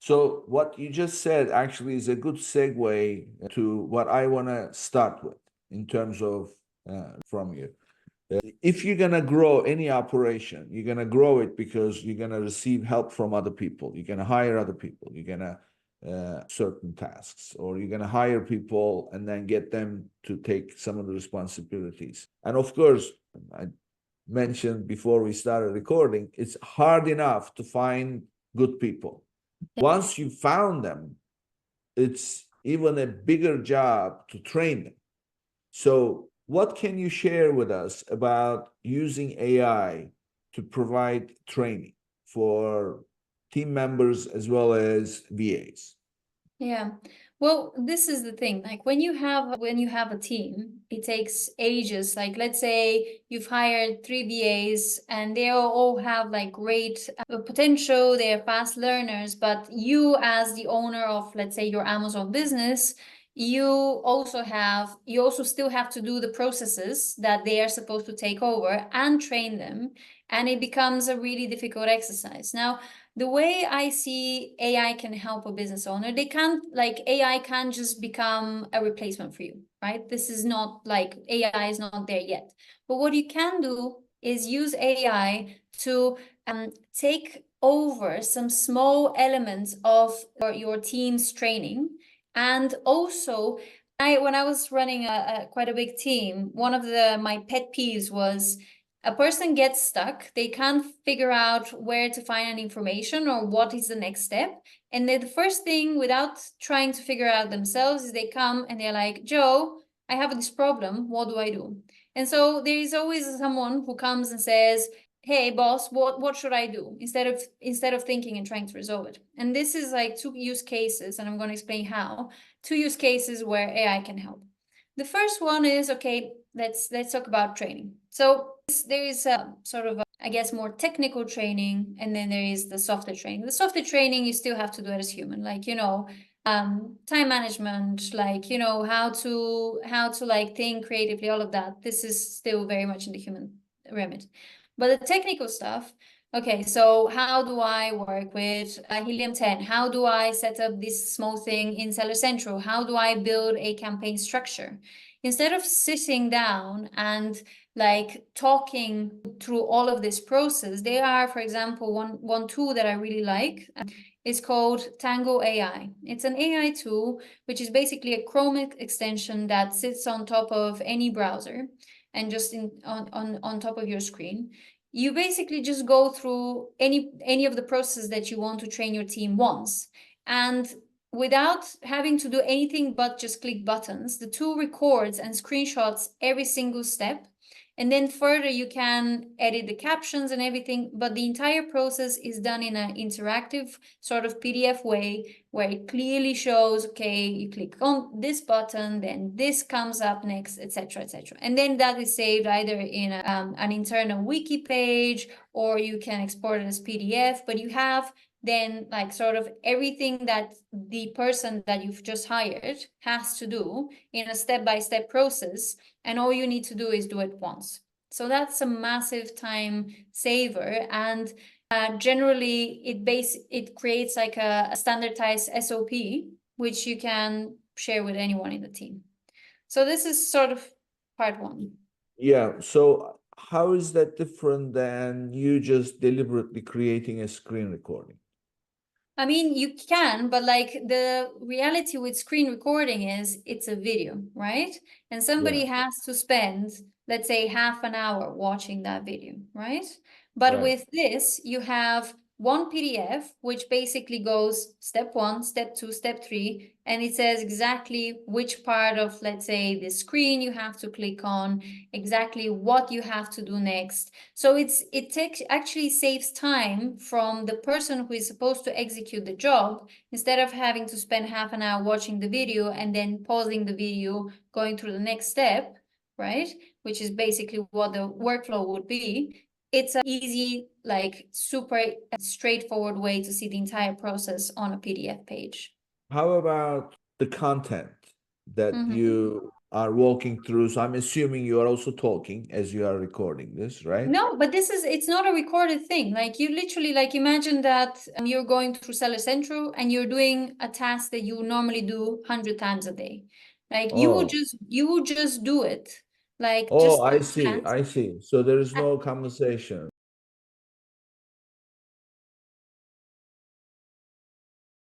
So what you just said actually is a good segue to what I want to start with in terms of from you. If you're going to grow any operation, you're going to grow it because you're going to receive help from other people. You're going to hire other people. You're going to certain tasks, or you're going to hire people and then get them to take some of the responsibilities. And of course, I mentioned before we started recording, it's hard enough to find good people. Once you found them, it's even a bigger job to train them. So, what can you share with us about using AI to provide training for team members as well as VAs? Yeah. Well, this is the thing. Like when you have a team, it takes ages. Like let's say you've hired 3 VAs and they all have like great potential, they're fast learners, but you as the owner of, let's say, your Amazon business, you also still have to do the processes that they are supposed to take over and train them, and it becomes a really difficult exercise. Now, the way I see AI can help a business owner, AI can't just become a replacement for you, right? This is not like AI is not there yet. But what you can do is use AI to take over some small elements of your team's training. And also, when I was running quite a big team, one of my pet peeves was a person gets stuck, they can't figure out where to find any information or what is the next step. And then the first thing, without trying to figure out themselves, is they come and they're like, Joe, I have this problem. What do I do? And so there is always someone who comes and says, hey boss, what should I do, instead of thinking and trying to resolve it. And this is like 2 use cases, and I'm going to explain how. 2 use cases where AI can help. The first one is, okay, let's talk about training. So there is a sort of, I guess, more technical training, and then there is the softer training. The softer training you still have to do it as human, like, time management, like, how to like think creatively, all of that. This is still very much in the human remit. But the technical stuff, okay, so how do I work with Helium 10? How do I set up this small thing in Seller Central? How do I build a campaign structure? Instead of sitting down and like talking through all of this process, there are, for example, one tool that I really like is called Tango AI. It's an AI tool, which is basically a Chrome extension that sits on top of any browser and just on top of your screen. You basically just go through any of the processes that you want to train your team once, and without having to do anything but just click buttons, the tool records and screenshots every single step. And then further, you can edit the captions and everything, but the entire process is done in an interactive sort of PDF way, where it clearly shows, okay, you click on this button, then this comes up next, etc., etc. And then that is saved either in an internal wiki page, or you can export it as PDF, but you have then like sort of everything that the person that you've just hired has to do in a step-by-step process, and all you need to do is do it once. So that's a massive time saver, and generally it creates like a standardized SOP, which you can share with anyone in the team. So this is sort of part one. Yeah, so how is that different than you just deliberately creating a screen recording? I mean, you can, but like the reality with screen recording is it's a video, right? And somebody Yeah, has to spend, let's say, half an hour watching that video, right? But right. with this, you have one PDF, which basically goes step 1, step 2, step 3, and it says exactly which part of, let's say, the screen you have to click on, exactly what you have to do next. So actually saves time from the person who is supposed to execute the job, instead of having to spend half an hour watching the video and then pausing the video, going through the next step, right? Which is basically what the workflow would be. It's an easy, like super straightforward way to see the entire process on a PDF page. How about the content that Mhm. you are walking through. So I'm assuming you are also talking as you are recording this, right? No, but it's not a recorded thing. Like you literally, like imagine that you're going through Seller Central and you're doing a task that you normally do 100 times a day. Like you Oh, would just do it. Like oh, just I the see. task. I see. So there is no conversation.